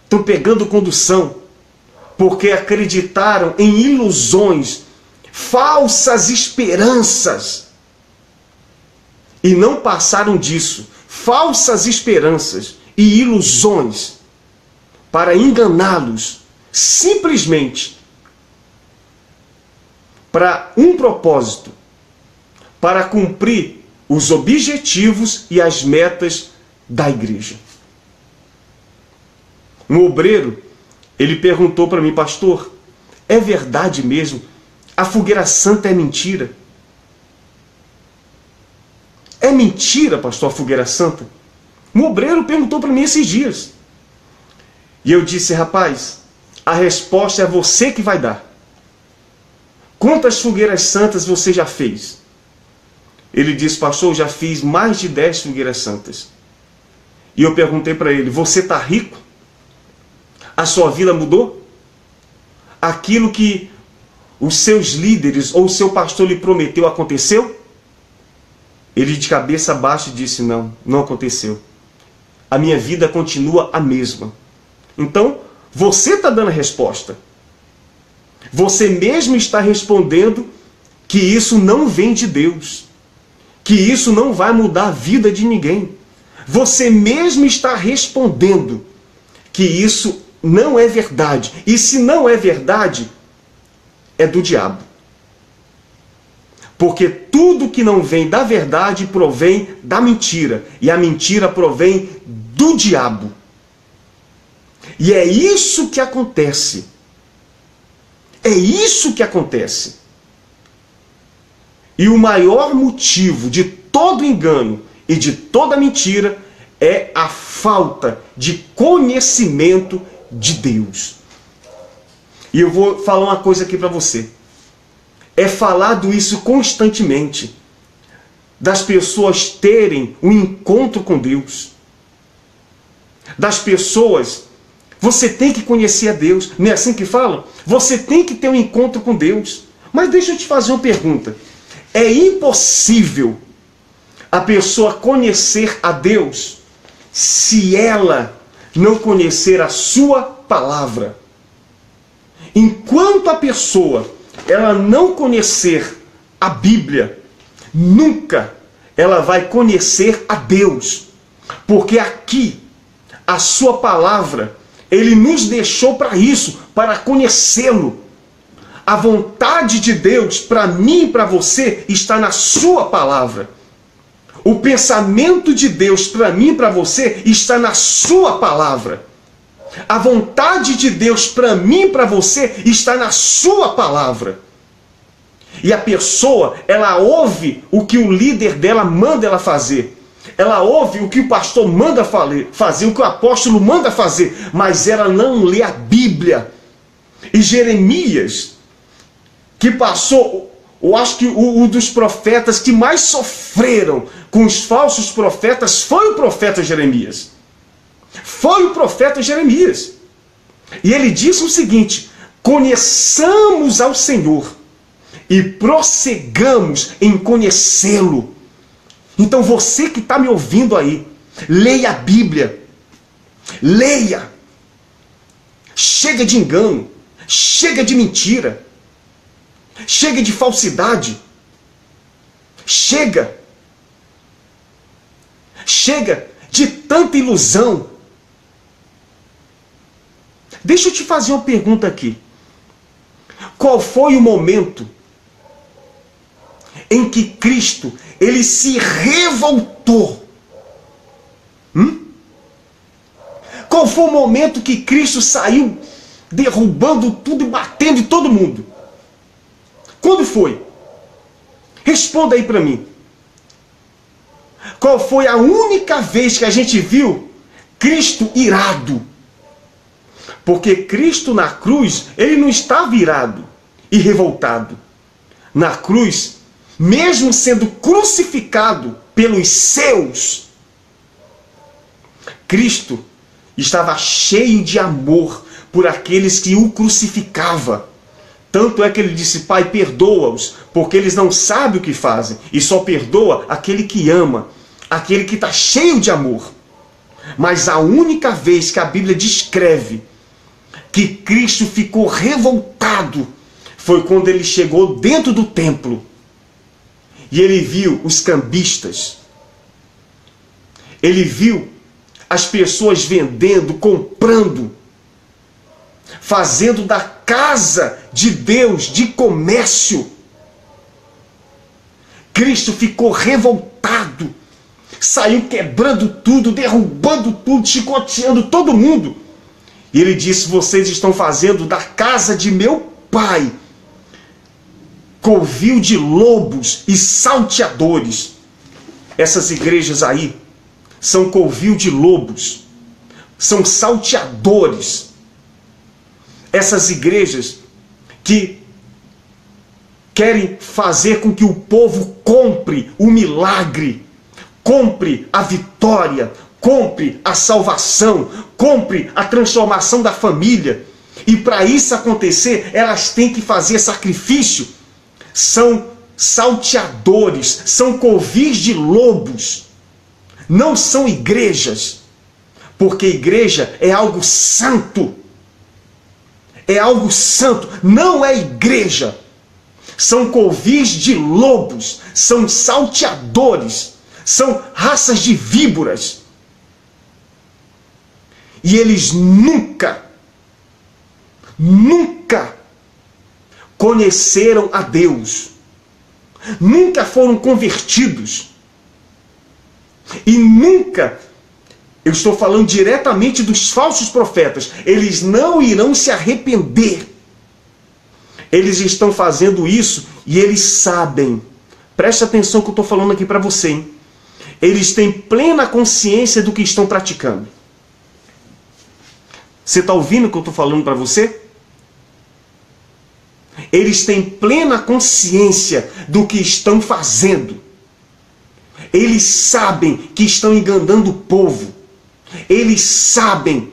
Estão pegando condução porque acreditaram em ilusões, falsas esperanças, e não passaram disso. Falsas esperanças e ilusões para enganá-los, simplesmente para um propósito, para cumprir os objetivos e as metas da igreja. Um obreiro, ele perguntou para mim: pastor, é verdade mesmo? A fogueira santa é mentira? É mentira, pastor, a fogueira santa? Um obreiro perguntou para mim esses dias. E eu disse: rapaz, a resposta é você que vai dar. Quantas fogueiras santas você já fez? Ele disse: pastor, eu já fiz mais de 10 fogueiras santas. E eu perguntei para ele: você está rico? A sua vida mudou? Aquilo que os seus líderes ou o seu pastor lhe prometeu aconteceu? Ele de cabeça baixa disse: não, não aconteceu. A minha vida continua a mesma. Então, você está dando a resposta. Você mesmo está respondendo que isso não vem de Deus. Que isso não vai mudar a vida de ninguém. Você mesmo está respondendo que isso não é verdade. E se não é verdade, é do diabo. Porque tudo que não vem da verdade provém da mentira. E a mentira provém do diabo. E é isso que acontece. É isso que acontece. E o maior motivo de todo engano e de toda mentira é a falta de conhecimento de Deus. E eu vou falar uma coisa aqui para você. É falado isso constantemente, das pessoas terem um encontro com Deus. Das pessoas, você tem que conhecer a Deus. Não é assim que falam? Você tem que ter um encontro com Deus. Mas deixa eu te fazer uma pergunta. É impossível a pessoa conhecer a Deus se ela não conhecer a sua palavra. Enquanto a pessoa ela não conhecer a Bíblia, nunca ela vai conhecer a Deus. Porque aqui, a sua palavra, Ele nos deixou para isso, para conhecê-lo. A vontade de Deus para mim e para você está na sua palavra. O pensamento de Deus para mim e para você está na sua palavra. A vontade de Deus para mim e para você está na sua palavra. E a pessoa, ela ouve o que o líder dela manda ela fazer. Ela ouve o que o pastor manda fazer, o que o apóstolo manda fazer, mas ela não lê a Bíblia. E Jeremias, que passou, eu acho que um dos profetas que mais sofreram com os falsos profetas foi o profeta Jeremias. Foi o profeta Jeremias. E ele disse o seguinte: conheçamos ao Senhor e prossigamos em conhecê-lo. Então você que está me ouvindo aí, leia a Bíblia. Leia. Chega de engano. Chega de mentira. Chega de falsidade. Chega. Chega de tanta ilusão. Deixa eu te fazer uma pergunta aqui. Qual foi o momento em que Cristo ele se revoltou? Qual foi o momento que Cristo saiu derrubando tudo e batendo em todo mundo? Quando foi? Responda aí para mim. Qual foi a única vez que a gente viu Cristo irado? Porque Cristo na cruz, ele não estava irado e revoltado. Na cruz, mesmo sendo crucificado pelos seus, Cristo estava cheio de amor por aqueles que o crucificavam. Tanto é que ele disse: Pai, perdoa-os, porque eles não sabem o que fazem. E só perdoa aquele que ama, aquele que está cheio de amor. Mas a única vez que a Bíblia descreve que Cristo ficou revoltado foi quando ele chegou dentro do templo. E ele viu os cambistas. Ele viu as pessoas vendendo, comprando, fazendo da casa de Deus de comércio. Cristo ficou revoltado. Saiu quebrando tudo, derrubando tudo, chicoteando todo mundo. E ele disse: vocês estão fazendo da casa de meu pai covil de lobos e salteadores. Essas igrejas aí são covil de lobos, são salteadores. Essas igrejas que querem fazer com que o povo compre o milagre, compre a vitória, compre a salvação, compre a transformação da família. E para isso acontecer, elas têm que fazer sacrifício. São salteadores, são covis de lobos. Não são igrejas. Porque igreja é algo santo. É algo santo. Não é igreja. São covis de lobos. São salteadores. São raças de víboras. E eles nunca conheceram a Deus. Nunca foram convertidos. E nunca, eu estou falando diretamente dos falsos profetas, eles não irão se arrepender. Eles estão fazendo isso e eles sabem. Preste atenção que eu estou falando aqui para você, hein? Eles têm plena consciência do que estão praticando. Você está ouvindo o que eu estou falando para você? Eles têm plena consciência do que estão fazendo. Eles sabem que estão enganando o povo. Eles sabem.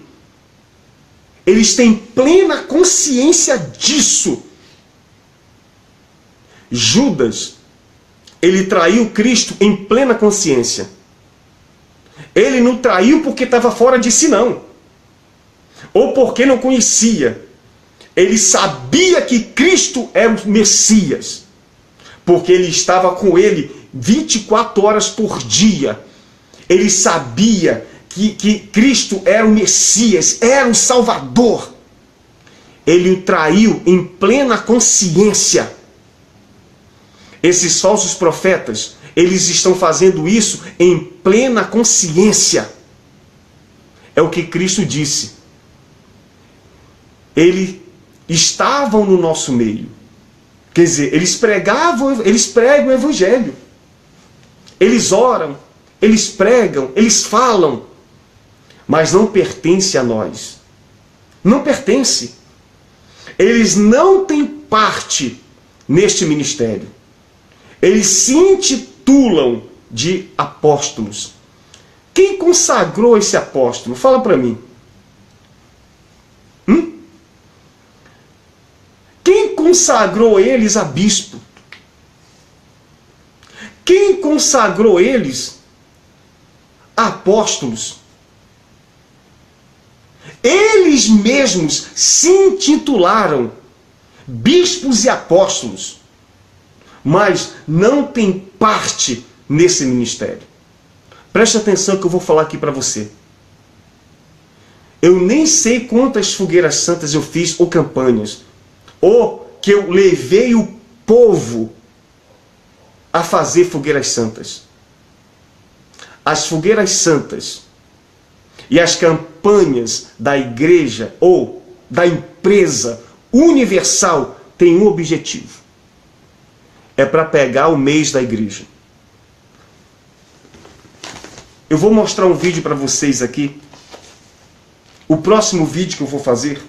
Eles têm plena consciência disso. Judas, ele traiu Cristo em plena consciência. Ele não traiu porque estava fora de si, não. Ou porque não conhecia. Ele sabia que Cristo era o Messias. Porque ele estava com ele 24 horas por dia. Ele sabia que Cristo era o Messias, era o Salvador. Ele o traiu em plena consciência. Esses falsos profetas, eles estão fazendo isso em plena consciência. É o que Cristo disse. Eles estavam no nosso meio. Quer dizer, eles pregam o Evangelho. Eles oram, eles pregam, eles falam. Mas não pertence a nós. Não pertence. Eles não têm parte neste ministério. Eles se intitulam de apóstolos. Quem consagrou esse apóstolo? Fala para mim. Quem consagrou eles a bispo? Quem consagrou eles a apóstolos? Eles mesmos se intitularam bispos e apóstolos, mas não têm parte nesse ministério. Preste atenção que eu vou falar aqui para você. Eu nem sei quantas fogueiras santas eu fiz ou campanhas, ou que eu levei o povo a fazer fogueiras santas. As fogueiras santas e as campanhas da igreja ou da empresa universal têm um objetivo. É para pegar o mês da igreja. Eu vou mostrar um vídeo para vocês aqui. O próximo vídeo que eu vou fazer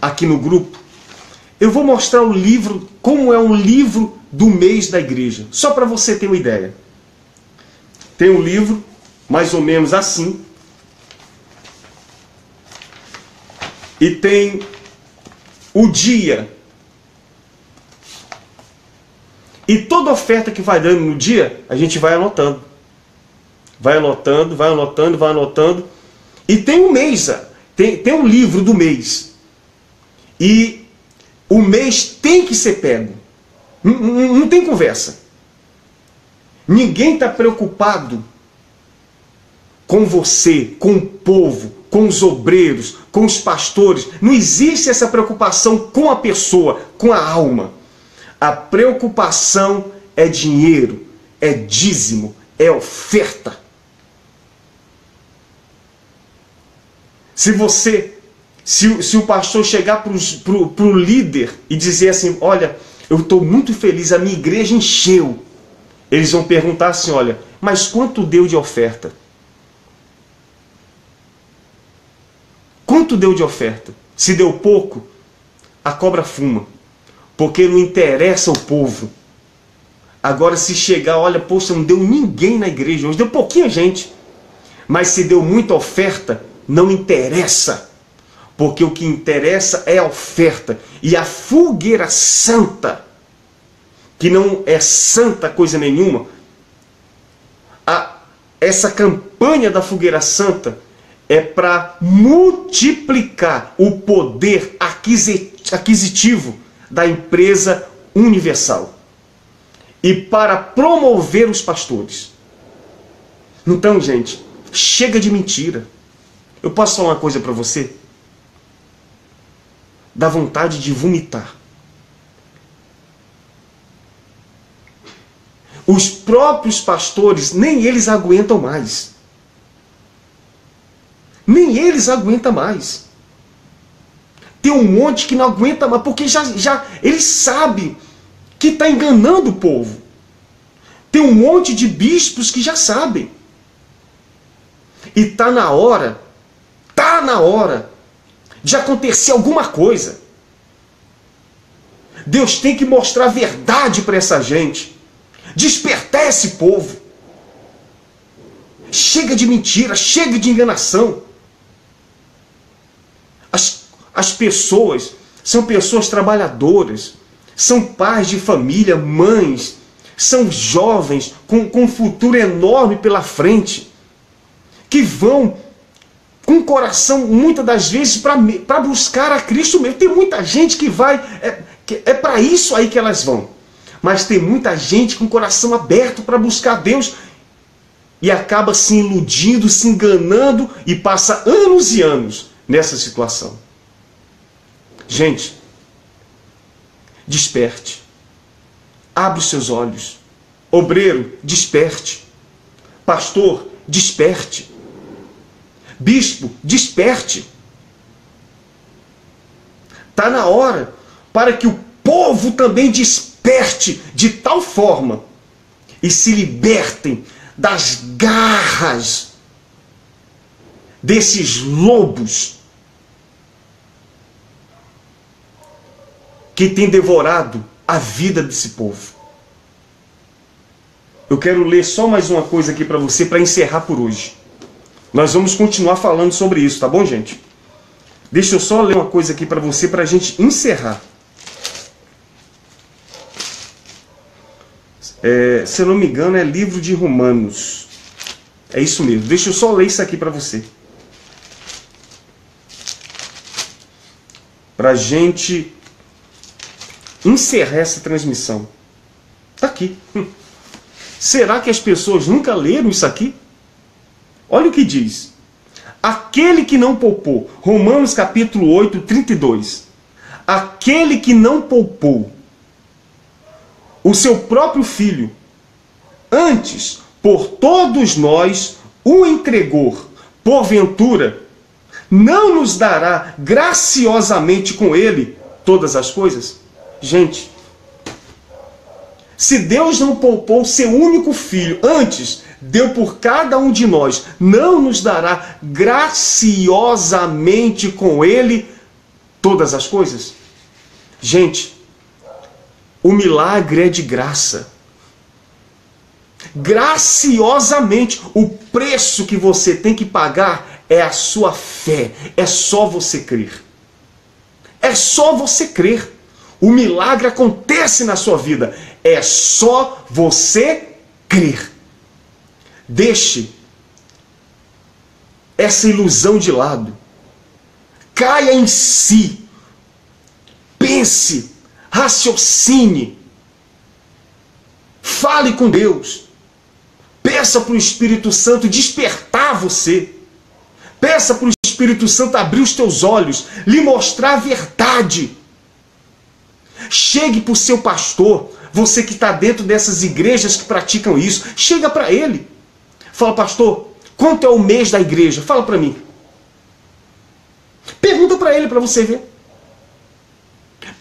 aqui no grupo, eu vou mostrar o livro, como é um livro do mês da igreja. Só para você ter uma ideia. Tem um livro, mais ou menos assim. E tem o dia. E toda oferta que vai dando no dia, a gente vai anotando. Vai anotando, vai anotando, vai anotando. E tem um mês, tem um livro do mês. E o mês tem que ser pego. Não tem conversa. Ninguém está preocupado com você, com o povo, com os obreiros, com os pastores. Não existe essa preocupação com a pessoa, com a alma. A preocupação é dinheiro, é dízimo, é oferta. Se o pastor chegar para o líder e dizer assim, olha, eu estou muito feliz, a minha igreja encheu. Eles vão perguntar assim, olha, mas quanto deu de oferta? Quanto deu de oferta? Se deu pouco, a cobra fuma. Porque não interessa o povo. Agora se chegar, olha, poxa, não deu ninguém na igreja hoje, deu pouquinha gente. Mas se deu muita oferta, não interessa. Porque o que interessa é a oferta. E a fogueira santa, que não é santa coisa nenhuma, essa campanha da fogueira santa é para multiplicar o poder aquisitivo da empresa universal e para promover os pastores. Então, gente, chega de mentira. Eu posso falar uma coisa para você? Dá vontade de vomitar. Os próprios pastores, nem eles aguentam mais. Nem eles aguentam mais. Tem um monte que não aguenta mais, porque já eles sabem que está enganando o povo. Tem um monte de bispos que já sabem. E está na hora de acontecer alguma coisa. Deus tem que mostrar a verdade para essa gente. Despertar esse povo. Chega de mentira, chega de enganação. As pessoas são pessoas trabalhadoras, são pais de família, mães, são jovens com um futuro enorme pela frente, que vão com o coração, muitas das vezes, para buscar a Cristo mesmo. Tem muita gente que vai, é para isso aí que elas vão. Mas tem muita gente com o coração aberto para buscar Deus e acaba se iludindo, se enganando e passa anos e anos nessa situação. Gente, desperte. Abre os seus olhos. Obreiro, desperte. Pastor, desperte. Bispo, desperte. Está na hora para que o povo também desperte de tal forma e se libertem das garras desses lobos que têm devorado a vida desse povo. Eu quero ler só mais uma coisa aqui para você, para encerrar por hoje. Nós vamos continuar falando sobre isso, tá bom, gente? Deixa eu só ler uma coisa aqui para você, para a gente encerrar. Se eu não me engano, é livro de Romanos. É isso mesmo. Deixa eu só ler isso aqui para você. Para a gente encerrar essa transmissão. Está aqui. Será que as pessoas nunca leram isso aqui? Olha o que diz. Aquele que não poupou. Romanos capítulo 8, 32. Aquele que não poupou o seu próprio filho, antes, por todos nós, o entregou, porventura, não nos dará graciosamente com ele todas as coisas? Gente, se Deus não poupou seu único filho, antes deu por cada um de nós, não nos dará graciosamente com ele todas as coisas? Gente, o milagre é de graça. Graciosamente, o preço que você tem que pagar é a sua fé. É só você crer. É só você crer. O milagre acontece na sua vida. É só você crer. Deixe essa ilusão de lado. Caia em si. Pense. Raciocine. Fale com Deus. Peça para o Espírito Santo despertar você. Peça para o Espírito Santo abrir os teus olhos, lhe mostrar a verdade. Chegue para o seu pastor, você que está dentro dessas igrejas que praticam isso, chega para ele. Fala, pastor, quanto é o mês da igreja? Fala para mim. Pergunta para ele para você ver.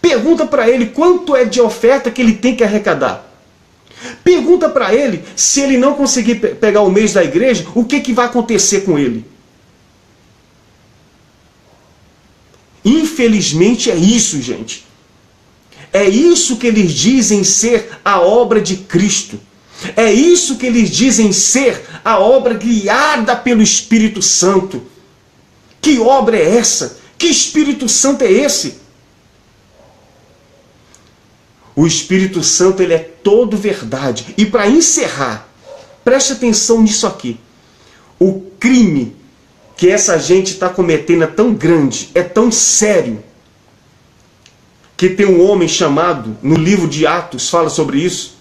Pergunta para ele quanto é de oferta que ele tem que arrecadar. Pergunta para ele, se ele não conseguir pegar o mês da igreja, o que vai acontecer com ele. Infelizmente é isso, gente. É isso que eles dizem ser a obra de Cristo. É isso que eles dizem ser a obra guiada pelo Espírito Santo. Que obra é essa? Que Espírito Santo é esse? O Espírito Santo, ele é todo verdade. E para encerrar, preste atenção nisso aqui. O crime que essa gente está cometendo é tão grande, é tão sério, que tem um homem chamado, no livro de Atos, fala sobre isso,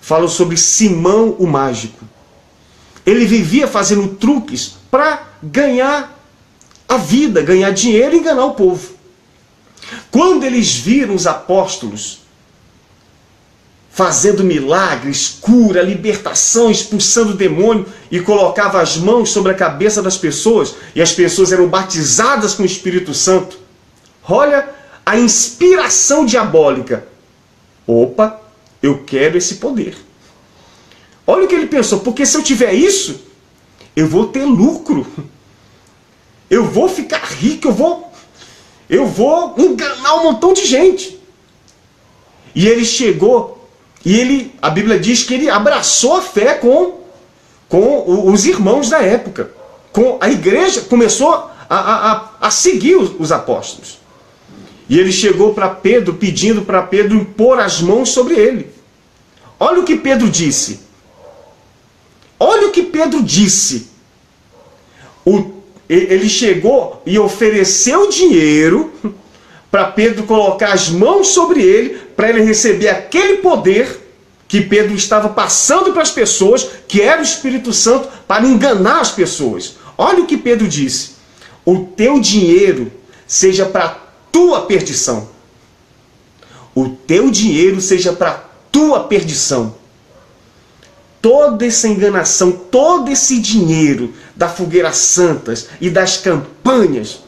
fala sobre Simão o Mágico. Ele vivia fazendo truques para ganhar a vida, ganhar dinheiro e enganar o povo. Quando eles viram os apóstolos fazendo milagres, cura, libertação, expulsando o demônio, e colocava as mãos sobre a cabeça das pessoas, e as pessoas eram batizadas com o Espírito Santo. Olha a inspiração diabólica. Opa, eu quero esse poder. Olha o que ele pensou, porque se eu tiver isso, eu vou ter lucro. Eu vou ficar rico, eu vou enganar um montão de gente. E ele chegou, e a Bíblia diz que ele abraçou a fé com os irmãos da época. A igreja começou a seguir os apóstolos. E ele chegou para Pedro, pedindo para Pedro impor as mãos sobre ele. Olha o que Pedro disse. Olha o que Pedro disse. Ele chegou e ofereceu dinheiro para Pedro colocar as mãos sobre ele, para ele receber aquele poder que Pedro estava passando para as pessoas, que era o Espírito Santo, para enganar as pessoas. Olha o que Pedro disse. O teu dinheiro seja para tua perdição. O teu dinheiro seja para tua perdição. Toda essa enganação, todo esse dinheiro da Fogueira Santas e das campanhas,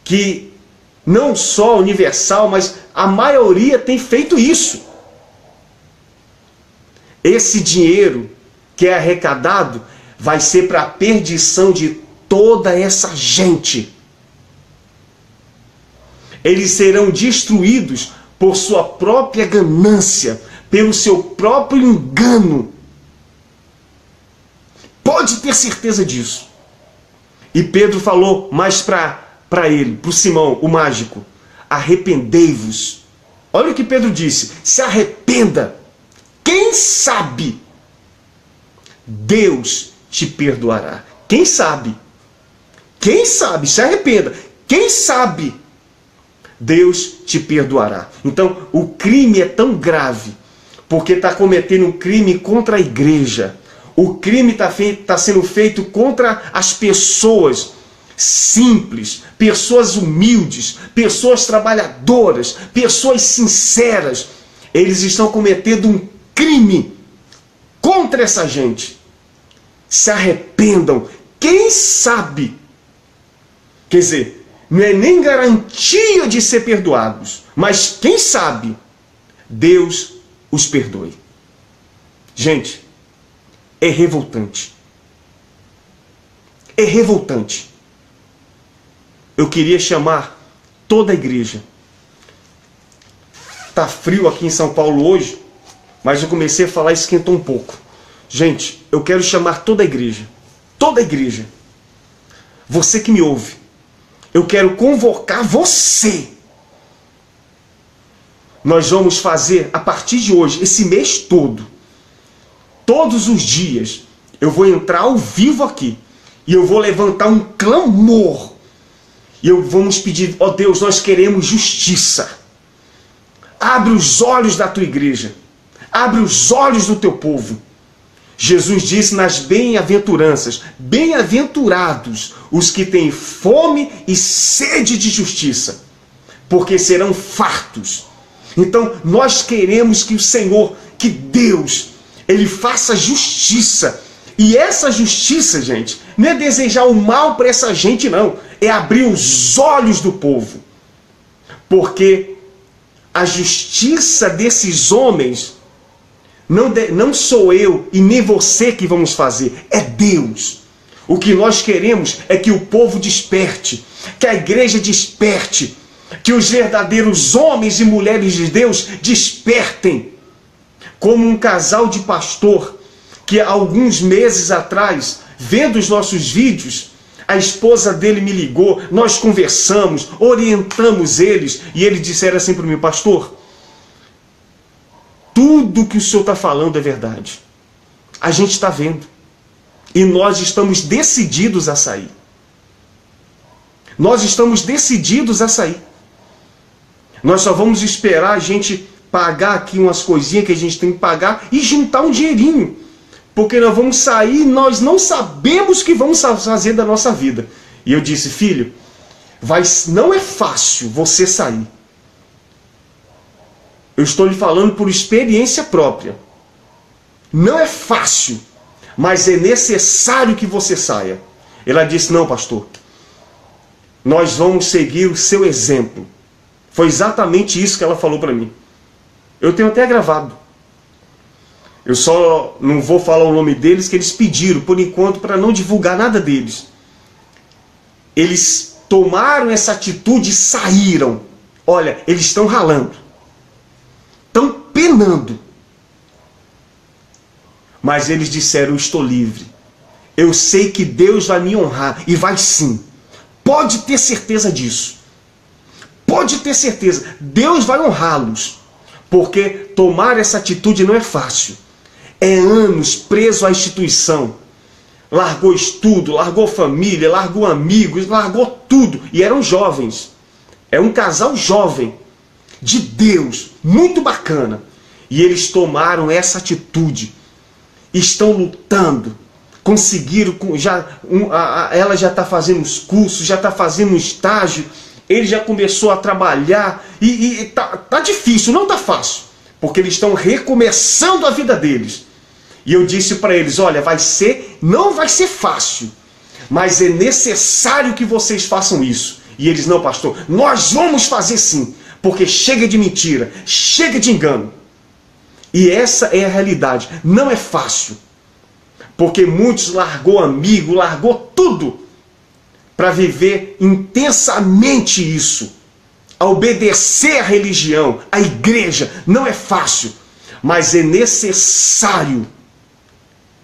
que não só a Universal, mas a maioria tem feito isso. Esse dinheiro que é arrecadado vai ser para a perdição de toda essa gente. Eles serão destruídos por sua própria ganância, pelo seu próprio engano. Pode ter certeza disso. E Pedro falou mais para ele, para o Simão, o mágico: arrependei-vos. Olha o que Pedro disse: se arrependa. Quem sabe Deus te perdoará. Quem sabe? Quem sabe? Se arrependa. Quem sabe Deus te perdoará. Então, o crime é tão grave porque está cometendo um crime contra a igreja. O crime está sendo feito contra as pessoas simples, pessoas humildes, pessoas trabalhadoras, pessoas sinceras. Eles estão cometendo um crime contra essa gente. Se arrependam. Quem sabe? Quer dizer, não é nem garantia de ser perdoados, mas quem sabe Deus os perdoe. Gente, é revoltante. É revoltante. Eu queria chamar toda a igreja. Tá frio aqui em São Paulo hoje, mas eu comecei a falar e esquentou um pouco. Gente, eu quero chamar toda a igreja. Toda a igreja. Você que me ouve. Eu quero convocar você. Nós vamos fazer, a partir de hoje, esse mês todo, todos os dias, eu vou entrar ao vivo aqui. E eu vou levantar um clamor. E vamos pedir: ó Deus, nós queremos justiça. Abre os olhos da tua igreja. Abre os olhos do teu povo. Jesus disse nas bem-aventuranças: bem-aventurados os que têm fome e sede de justiça, porque serão fartos. Então nós queremos que o Senhor, que Deus, Ele faça justiça. E essa justiça, gente, não é desejar o mal para essa gente, não. É abrir os olhos do povo. Porque a justiça desses homens não sou eu e nem você que vamos fazer, é Deus. O que nós queremos é que o povo desperte, que a igreja desperte, que os verdadeiros homens e mulheres de Deus despertem. como um casal de pastor que há alguns meses atrás, vendo os nossos vídeos, a esposa dele me ligou, nós conversamos, orientamos eles, e eles disseram assim para mim: pastor, tudo que o senhor está falando é verdade. A gente está vendo. E nós estamos decididos a sair. Nós estamos decididos a sair. Nós só vamos esperar a gente pagar aqui umas coisinhas que a gente tem que pagar e juntar um dinheirinho. Porque nós vamos sair e nós não sabemos o que vamos fazer da nossa vida. E eu disse: filho, não é fácil você sair. Eu estou lhe falando por experiência própria. Não é fácil, mas é necessário que você saia. Ela disse: não, pastor, nós vamos seguir o seu exemplo. Foi exatamente isso que ela falou para mim. Eu tenho até gravado. Eu só não vou falar o nome deles, que eles pediram, por enquanto, para não divulgar nada deles. Eles tomaram essa atitude e saíram. Olha, eles estão ralando. Estão penando. Mas eles disseram: eu estou livre. Eu sei que Deus vai me honrar. E vai sim. Pode ter certeza disso. Pode ter certeza. Deus vai honrá-los. Porque tomar essa atitude não é fácil. É anos preso à instituição. Largou estudo, largou família, largou amigos, largou tudo. E eram jovens. É um casal jovem. De Deus. Muito bacana. E eles tomaram essa atitude. Estão lutando. Conseguiram. Ela já está fazendo os cursos, já está fazendo um estágio. Ele já começou a trabalhar. E tá difícil, não tá fácil. Porque eles estão recomeçando a vida deles. E eu disse para eles: olha, não vai ser fácil, mas é necessário que vocês façam isso. E eles: não, pastor, nós vamos fazer sim, porque chega de mentira, chega de engano. E essa é a realidade. Não é fácil, porque muitos largou amigo, largou tudo para viver intensamente isso, a obedecer à religião, à igreja. Não é fácil, mas é necessário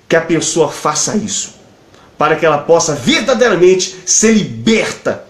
que a pessoa faça isso, para que ela possa verdadeiramente ser liberta